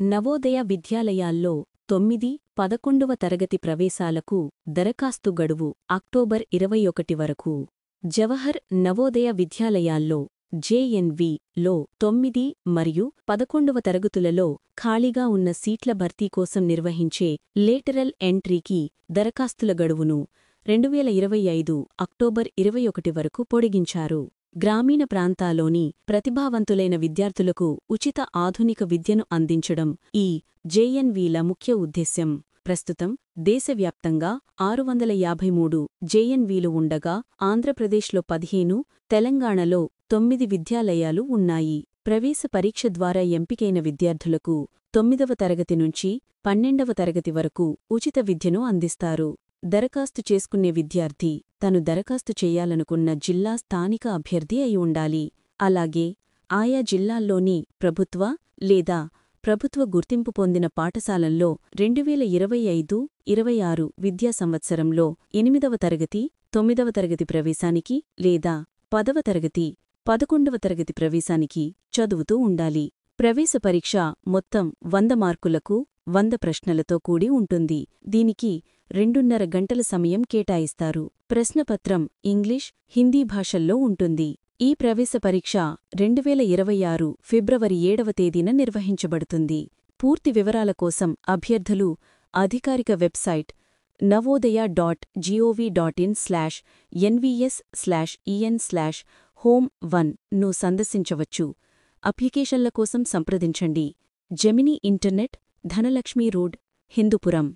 నవోదయ విద్యాలయాల్లో 9, 11వ తరగతి ప్రవేశాలకు దరఖాస్తు గడువు అక్టోబర్ 21 వరకు. జవహర్ నవోదయ విద్యాలయాల్లో JNV లో 9 మరియు 11వ తరగతులలో ఖాళీగా ఉన్న సీట్ల భర్తీ కోసం నిర్వహించే లేటరల్ ఎంట్రీకి దరఖాస్తుల గడువును 2025 అక్టోబర్ 21 వరకు పొడిగించారు. గ్రామీణ ప్రాంతాల్లోని ప్రతిభావంతులైన విద్యార్థులకు ఉచిత ఆధునిక విద్యను అందించడం ఈ JNVల ముఖ్య ఉద్దేశ్యం. ప్రస్తుతం దేశవ్యాప్తంగా 653 JNVలు ఉండగా ఆంధ్రప్రదేశ్లో 15, తెలంగాణలో 9 విద్యాలయాలు ఉన్నాయి. ప్రవేశ పరీక్ష ద్వారా ఎంపికైన విద్యార్థులకు 9వ తరగతి నుంచి 12వ తరగతి వరకు ఉచిత విద్యను అందిస్తారు. దరఖాస్తు చేసుకునే విద్యార్థి తను దరఖాస్తు చేయాలనుకున్న జిల్లా స్థానిక అభ్యర్థి అయి ఉండాలి. అలాగే ఆయా జిల్లాల్లోని ప్రభుత్వ లేదా ప్రభుత్వ గుర్తింపు పొందిన పాఠశాలల్లో 2025-26 విద్యా సంవత్సరంలో 8వ తరగతి, 9వ తరగతి ప్రవేశానికి లేదా 10వ తరగతి, 11వ తరగతి ప్రవేశానికి చదువుతూ ఉండాలి. ప్రవేశ పరీక్ష మొత్తం 100 మార్కులకు 100 ప్రశ్నలతో కూడి ఉంటుంది. దీనికి 2.5 గంటల సమయం కేటాయిస్తారు. ప్రశ్నపత్రం ఇంగ్లీష్, హిందీ భాషల్లో ఉంటుంది. ఈ ప్రవేశ పరీక్ష 2026 ఫిబ్రవరి 7వ తేదీన నిర్వహించబడుతుంది. పూర్తి వివరాల కోసం అభ్యర్థులు అధికారిక వెబ్సైట్ navodaya.gov.in/nvs/en/home1ను సందర్శించవచ్చు. అప్లికేషన్ల కోసం సంప్రదించండి. Gemini Internet, Dhanalakshmi Road, Hindupuram.